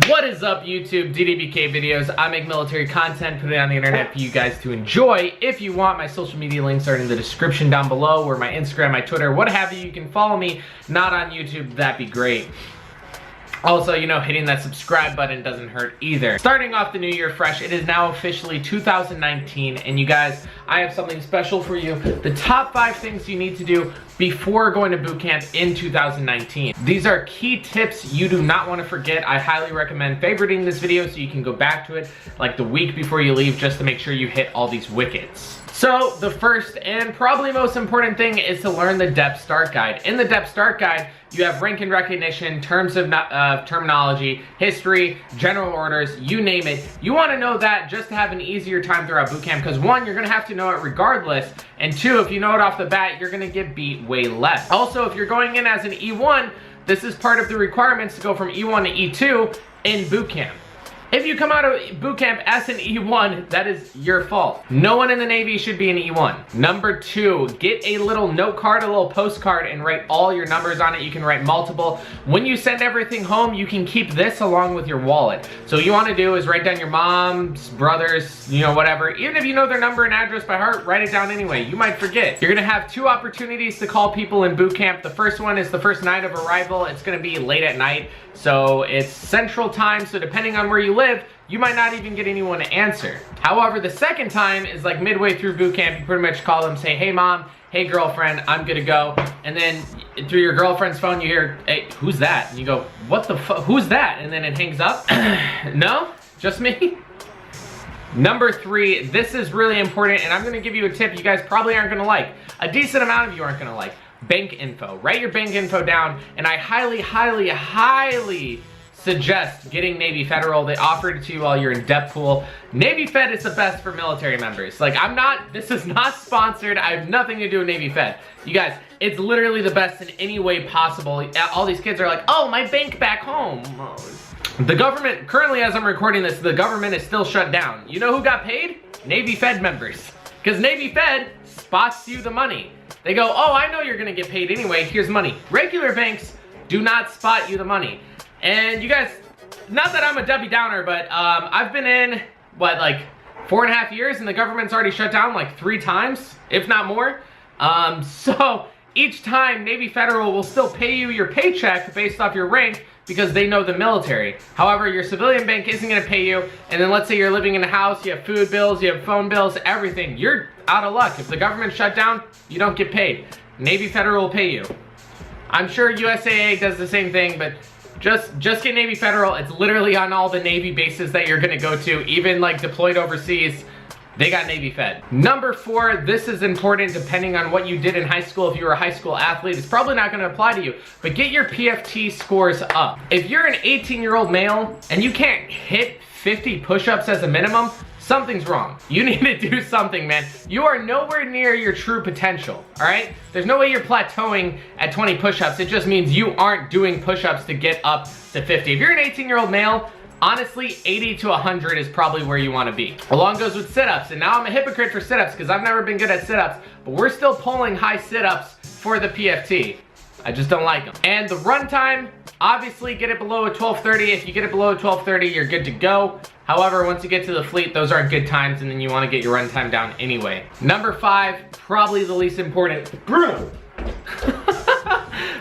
What is up, YouTube? DwkVideos. I make military content, put it on the internet for you guys to enjoy. If you want, my social media links are in the description down below, or my Instagram, my Twitter, what have you. You can follow me, not on YouTube, that'd be great. Also, you know, hitting that subscribe button doesn't hurt either. Starting off the new year fresh, it is now officially 2019, and you guys, I have something special for you. The top 5 things you need to do before going to boot camp in 2019. These are key tips you do not want to forget. I highly recommend favoriting this video so you can go back to it like the week before you leave just to make sure you hit all these wickets. So the first and probably most important thing is to learn the DEP Start guide. In the DEP Start guide, you have rank and recognition, terms of terminology, history, general orders, you name it. You want to know that just to have an easier time throughout boot camp, because 1, you're going to have to know it regardless, and 2, if you know it off the bat, you're going to get beat way less. Also, if you're going in as an E1, this is part of the requirements to go from E1 to E2 in boot camp. If you come out of boot camp as an E1, that is your fault. No one in the Navy should be an E1. Number 2, get a little note card, a little postcard, and write all your numbers on it. You can write multiple. When you send everything home, you can keep this along with your wallet. So what you want to do is write down your mom's, brother's, you know, whatever. Even if you know their number and address by heart, write it down anyway. You might forget. You're gonna have 2 opportunities to call people in boot camp. The first one is the first night of arrival. It's gonna be late at night. So it's Central Time, so depending on where you live, you might not even get anyone to answer. However, the second time is like midway through boot camp. You pretty much call them, say, hey mom, hey girlfriend, I'm good to go. And then through your girlfriend's phone, you hear, hey, who's that? And you go, what the fuck, who's that? And then it hangs up. No, just me. Number 3, this is really important, and I'm gonna give you a tip you guys probably aren't gonna like. A decent amount of you aren't gonna like. Bank info. Write your bank info down, and I highly suggest getting Navy Federal. They offer it to you while you're in DEP pool. Navy Fed is the best for military members. Like, this is not sponsored. I have nothing to do with Navy Fed. You guys, it's literally the best in any way possible. All these kids are like, oh, my bank back home. The government, currently as I'm recording this, the government is still shut down. You know who got paid? Navy Fed members. Because Navy Fed spots you the money. They go, oh, I know you're gonna get paid anyway, here's money. Regular banks do not spot you the money. And you guys, not that I'm a Debbie Downer, but I've been in, what, like 4.5 years, and the government's already shut down like 3 times, if not more. So each time, Navy Federal will still pay you your paycheck based off your rank because they know the military. However, your civilian bank isn't gonna pay you, and then let's say you're living in a house, you have food bills, you have phone bills, everything. You're out of luck. If the government shut down, you don't get paid. Navy Federal will pay you. I'm sure USAA does the same thing, but just get Navy Federal. It's literally on all the Navy bases that you're gonna go to, even like deployed overseas. They got Navy Fed. Number 4, this is important depending on what you did in high school. If you were a high school athlete, it's probably not gonna apply to you, but get your PFT scores up. If you're an 18-year-old male and you can't hit 50 push-ups as a minimum, something's wrong. You need to do something, man. You are nowhere near your true potential, all right? There's no way you're plateauing at 20 push-ups. It just means you aren't doing push-ups to get up to 50. If you're an 18-year-old male, honestly, 80 to 100 is probably where you want to be. Along goes with sit-ups, and now I'm a hypocrite for sit-ups because I've never been good at sit-ups, but we're still pulling high sit-ups for the PFT. I just don't like them. And the run time, obviously get it below a 12:30. If you get it below a 12:30, you're good to go. However, once you get to the fleet, those aren't good times, and then you want to get your run time down anyway. Number 5, probably the least important.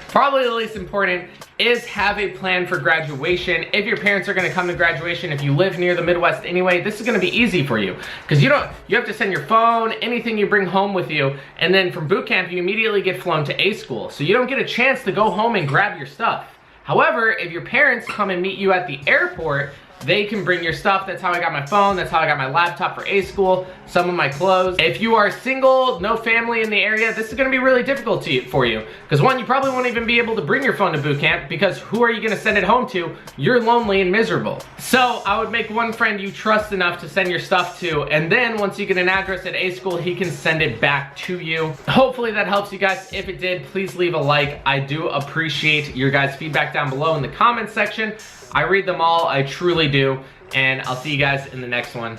Probably the least important is have a plan for graduation. If your parents are gonna come to graduation, if you live near the Midwest anyway, this is gonna be easy for you. Because you have to send your phone, anything you bring home with you, and then from boot camp, you immediately get flown to A school. So you don't get a chance to go home and grab your stuff. However, if your parents come and meet you at the airport, they can bring your stuff. That's how I got my phone. That's how I got my laptop for A school, some of my clothes. If you are single, no family in the area, this is gonna be really difficult for you. Because 1, you probably won't even be able to bring your phone to boot camp because who are you gonna send it home to? You're lonely and miserable. So I would make one friend you trust enough to send your stuff to, and then once you get an address at A school, he can send it back to you. Hopefully that helps you guys. If it did, please leave a like. I do appreciate your guys' feedback down below in the comments section. I read them all, I truly do, and I'll see you guys in the next one.